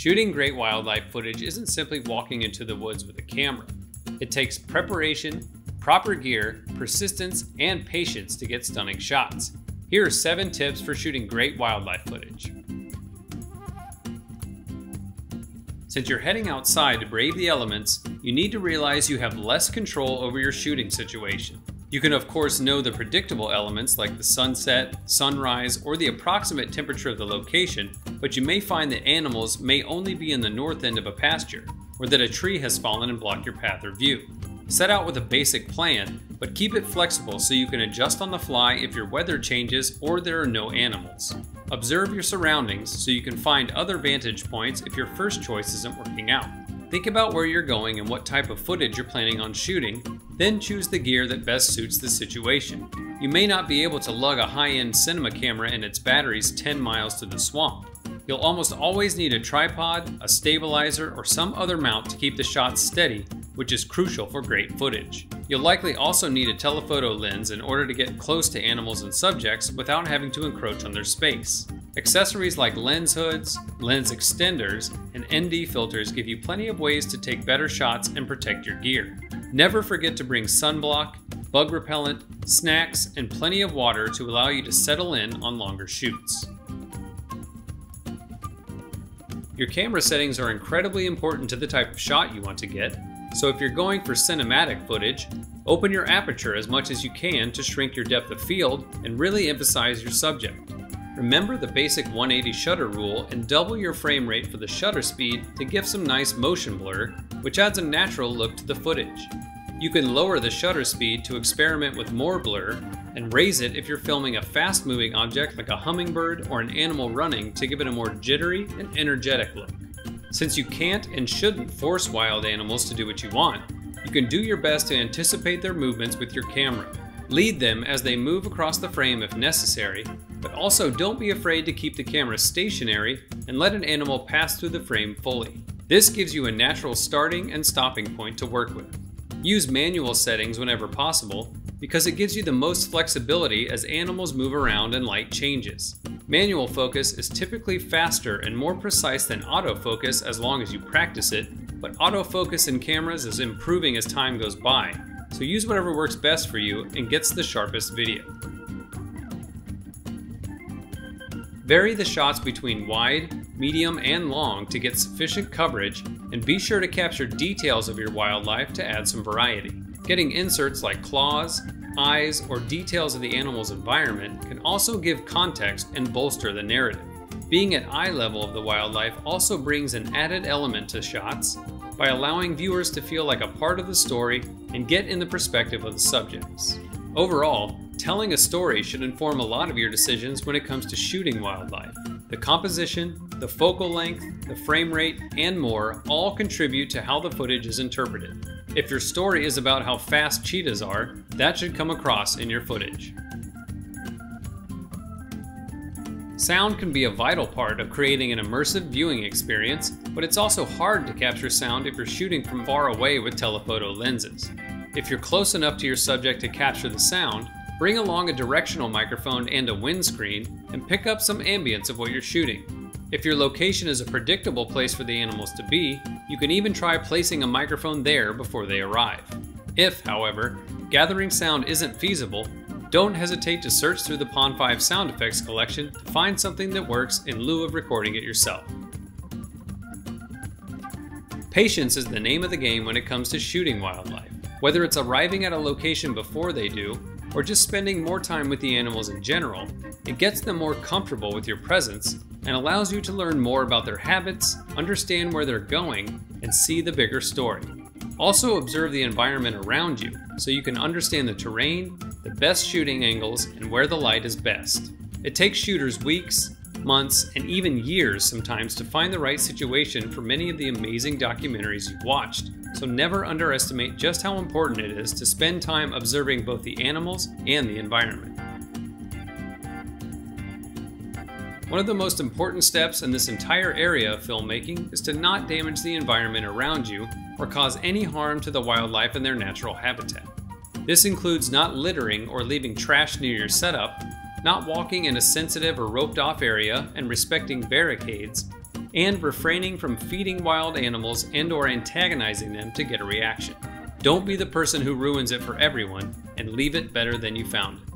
Shooting great wildlife footage isn't simply walking into the woods with a camera. It takes preparation, proper gear, persistence, and patience to get stunning shots. Here are 7 tips for shooting great wildlife footage. Since you're heading outside to brave the elements, you need to realize you have less control over your shooting situation. You can of course know the predictable elements like the sunset, sunrise, or the approximate temperature of the location, but you may find that animals may only be in the north end of a pasture, or that a tree has fallen and blocked your path or view. Set out with a basic plan, but keep it flexible so you can adjust on the fly if your weather changes or there are no animals. Observe your surroundings so you can find other vantage points if your first choice isn't working out. Think about where you're going and what type of footage you're planning on shooting, then choose the gear that best suits the situation. You may not be able to lug a high-end cinema camera and its batteries 10 miles to the swamp. You'll almost always need a tripod, a stabilizer, or some other mount to keep the shots steady, which is crucial for great footage. You'll likely also need a telephoto lens in order to get close to animals and subjects without having to encroach on their space. Accessories like lens hoods, lens extenders, and ND filters give you plenty of ways to take better shots and protect your gear. Never forget to bring sunblock, bug repellent, snacks, and plenty of water to allow you to settle in on longer shoots. Your camera settings are incredibly important to the type of shot you want to get, so if you're going for cinematic footage, open your aperture as much as you can to shrink your depth of field and really emphasize your subject. Remember the basic 180 shutter rule and double your frame rate for the shutter speed to give some nice motion blur, which adds a natural look to the footage. You can lower the shutter speed to experiment with more blur, and raise it if you're filming a fast-moving object like a hummingbird or an animal running to give it a more jittery and energetic look. Since you can't and shouldn't force wild animals to do what you want, you can do your best to anticipate their movements with your camera. Lead them as they move across the frame if necessary, but also don't be afraid to keep the camera stationary and let an animal pass through the frame fully. This gives you a natural starting and stopping point to work with. Use manual settings whenever possible, because it gives you the most flexibility as animals move around and light changes. Manual focus is typically faster and more precise than autofocus as long as you practice it, but autofocus in cameras is improving as time goes by, so use whatever works best for you and gets the sharpest video. Vary the shots between wide, medium, and long to get sufficient coverage, and be sure to capture details of your wildlife to add some variety. Getting inserts like claws, eyes, or details of the animal's environment can also give context and bolster the narrative. Being at eye level of the wildlife also brings an added element to shots by allowing viewers to feel like a part of the story and get in the perspective of the subjects. Overall, telling a story should inform a lot of your decisions when it comes to shooting wildlife. The composition, the focal length, the frame rate, and more all contribute to how the footage is interpreted. If your story is about how fast cheetahs are, that should come across in your footage. Sound can be a vital part of creating an immersive viewing experience, but it's also hard to capture sound if you're shooting from far away with telephoto lenses. If you're close enough to your subject to capture the sound, bring along a directional microphone and a windscreen and pick up some ambience of what you're shooting. If your location is a predictable place for the animals to be, you can even try placing a microphone there before they arrive. If, however, gathering sound isn't feasible, don't hesitate to search through the Pond 5 sound effects collection to find something that works in lieu of recording it yourself. Patience is the name of the game when it comes to shooting wildlife. Whether it's arriving at a location before they do, or just spending more time with the animals in general, it gets them more comfortable with your presence and allows you to learn more about their habits, understand where they're going, and see the bigger story. Also observe the environment around you so you can understand the terrain, the best shooting angles, and where the light is best. It takes shooters weeks, months, and even years sometimes to find the right situation for many of the amazing documentaries you've watched, so never underestimate just how important it is to spend time observing both the animals and the environment. One of the most important steps in this entire area of filmmaking is to not damage the environment around you or cause any harm to the wildlife in their natural habitat. This includes not littering or leaving trash near your setup, not walking in a sensitive or roped off area and respecting barricades, and refraining from feeding wild animals and/or antagonizing them to get a reaction. Don't be the person who ruins it for everyone, and leave it better than you found it.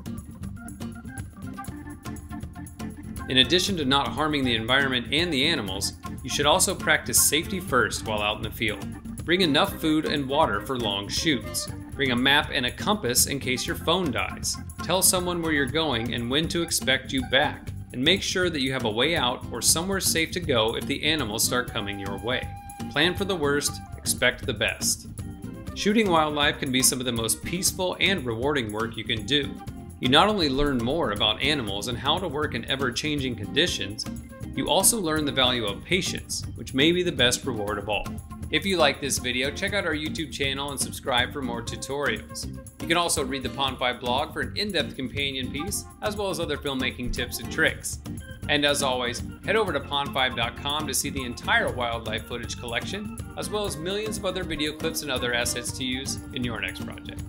In addition to not harming the environment and the animals, you should also practice safety first while out in the field. Bring enough food and water for long shoots. Bring a map and a compass in case your phone dies. Tell someone where you're going and when to expect you back. And make sure that you have a way out or somewhere safe to go if the animals start coming your way. Plan for the worst, expect the best. Shooting wildlife can be some of the most peaceful and rewarding work you can do. You not only learn more about animals and how to work in ever-changing conditions, you also learn the value of patience, which may be the best reward of all. If you like this video, check out our YouTube channel and subscribe for more tutorials. You can also read the Pond5 blog for an in-depth companion piece, as well as other filmmaking tips and tricks. And as always, head over to pond5.com to see the entire wildlife footage collection, as well as millions of other video clips and other assets to use in your next project.